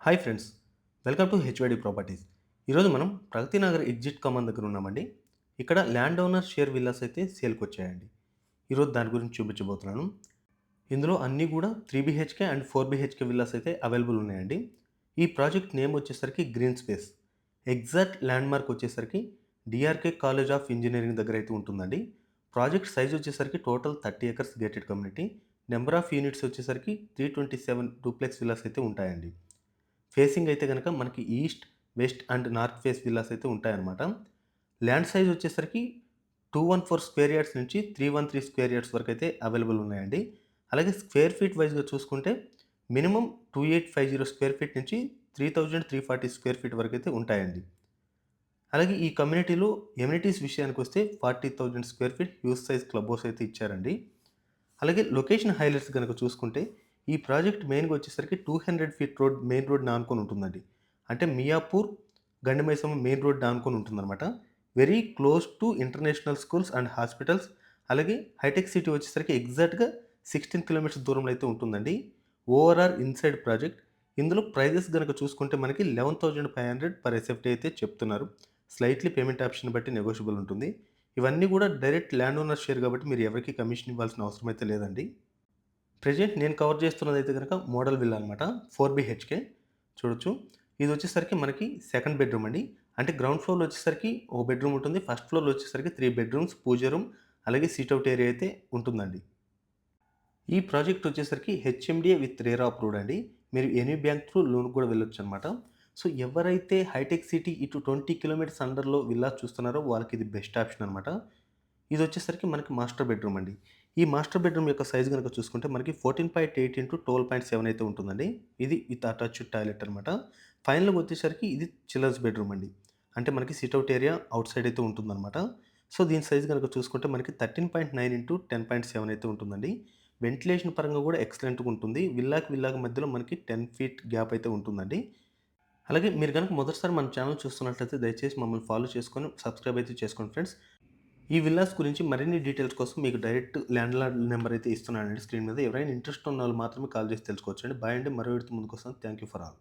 Hi friends, welcome to HYD properties. ఈరోజు మనం Pragathi Nagar exit కమాన్ దగ్గర ఉన్నామండి. ఇక్కడ ల్యాండ్ ఓనర్ షేర్ విల్లాస్ అయితే సేల్కి వచ్చాయండి. ఈరోజు దాని గురించి చూపించబోతున్నాను. ఇందులో అన్నీ కూడా 3 BHK అండ్ 4 BHK విల్లాస్ అయితే అవైలబుల్ ఉన్నాయండి. ఈ ప్రాజెక్ట్ నేమ్ వచ్చేసరికి green space. Exact land mark వచ్చేసరికి డిఆర్కే కాలేజ్ ఆఫ్ ఇంజనీరింగ్ దగ్గర అయితే ఉంటుందండి. ప్రాజెక్ట్ సైజ్ వచ్చేసరికి total 30 acres gated community. Number of units వచ్చేసరికి 327 డూప్లెక్స్ విల్లాస్ అయితే ఉంటాయండి. ఫేసింగ్ అయితే గనక మనకి east, west and north face villas అయితే ఉంటాయన్నమాట. ల్యాండ్ సైజ్ వచ్చేసరికి 214 స్క్వేర్ యార్డ్స్ నుంచి 313 స్క్వేర్ యార్డ్స్ వరకు అయితే అవైలబుల్ ఉన్నాయండి. అలాగే స్క్వేర్ ఫీట్ వైజ్‌గా చూసుకుంటే మినిమమ్ 2850 స్క్వేర్ ఫీట్ నుంచి 3340 స్క్వేర్ ఫీట్ వరకైతే ఉంటాయండి. అలాగే ఈ కమ్యూనిటీలో ఎమ్యూనిటీస్ విషయానికొస్తే 40,000 square feet huge size club house అయితే ఇచ్చారండి. అలాగే లొకేషన్ హైలైట్స్ గనక చూసుకుంటే, ఈ ప్రాజెక్ట్ మెయిన్‌గా వచ్చేసరికి 200 ఫీట్ రోడ్ మెయిన్ రోడ్‌ని ఆనుకొని ఉంటుందండి. అంటే మియాపూర్, గండిమైసమ్మ మెయిన్ రోడ్‌ని ఆనుకొని ఉంటుందనమాట. Very close to international schools and hospitals. అలాగే హైటెక్ సిటీ వచ్చేసరికి ఎగ్జాక్ట్‌గా 16 కిలోమీటర్స్ దూరంలో అయితే ఉంటుందండి. Overall inside project. ఇందులో ప్రైజెస్ గనక చూసుకుంటే మనకి 11,500 పర్ ఎస్ఎఫ్టీ అయితే చెప్తున్నారు. స్లైట్‌లీ పేమెంట్ ఆప్షన్ బట్టి నెగోషియబుల్ ఉంటుంది. ఇవన్నీ కూడా డైరెక్ట్ ల్యాండ్ ఓనర్ షేర్ కాబట్టి మీరు ఎవరికీ కమిషన్ ఇవ్వాల్సిన అవసరం అయితే లేదండి. ప్రెజెంట్ నేను కవర్ చేస్తున్నదైతే గనక మోడల్ విల్లా అనమాట. 4 BHK చూడొచ్చు. ఇదొచ్చేసరికి మనకి సెకండ్ బెడ్‌రూమ్ అండి. అంటే గ్రౌండ్ ఫ్లోర్‌లో వచ్చేసరికి ఒక బెడ్‌రూమ్ ఉంటుంది. ఫస్ట్ ఫ్లోర్‌లో వచ్చేసరికి 3 బెడ్‌రూమ్స్, పూజ రూమ్, అలాగే సిట్ ఔట్ ఏరియా అయితే ఉంటుందండి. ఈ ప్రాజెక్ట్ వచ్చేసరికి హెచ్ఎండిఏ విత్ రేరా అప్రూవ్డ్ అండి. మీరు ఎనీ బ్యాంక్ త్రూ లోన్‌కి కూడా వెళ్ళొచ్చనమాట. సో, ఎవరైతే హైటెక్ సిటీ ఇటు 20 కిలోమీటర్స్ అండర్‌లో విల్లాస్ చూస్తున్నారో వాళ్ళకి ఇది బెస్ట్ ఆప్షన్ అనమాట. ఇదొచ్చేసరికి మనకి మాస్టర్ బెడ్‌రూమ్ అండి. ఈ మాస్టర్ బెడ్‌రూమ్ యొక్క సైజ్ గనక చూసుకుంటే మనకి 14.8 ఇంటూ 12.7 అయితే ఉంటుందండి. ఇది విత్ అటాచ్డ్ టాయిలెట్ అనమాట. ఫైనల్‌గా వచ్చేసరికి ఇది చిల్డ్రన్స్ బెడ్‌రూమ్ అండి. అంటే మనకి SIT out area out side అయితే ఉంటుందనమాట. సో, దీని సైజ్ గనక చూసుకుంటే మనకి 13.9 ఇంటూ 10.7 అయితే ఉంటుందండి. వెంటిలేషన్ పరంగా కూడా ఎక్సలెంట్‌గా ఉంటుంది. విల్లాకి మధ్యలో మనకి 10 ఫీట్ గ్యాప్ అయితే ఉంటుందండి. అలాగే మీరు గనుక మొదటిసారి మన ఛానెల్ చూస్తున్నట్లయితే దయచేసి మమ్మల్ని ఫాలో చేసుకొని సబ్స్క్రైబ్ అయితే చేసుకోండి ఫ్రెండ్స్. ఈ విల్లాస్ గురించి మరిన్ని డీటెయిల్స్ కోసం మీకు డైరెక్ట్ ల్యాండ్ లార్డ్ నెంబర్ అయితే ఇస్తున్నానండి స్క్రీన్ మీద. ఎవరైనా ఇంట్రెస్ట్ ఉన్నవాళ్ళు మాత్రమే కాల్ చేసి తెలుసుకోవచ్చండి. బాయ్ అండి. మరో వీడియోతో ముందుకొస్తాను. Thank you for all.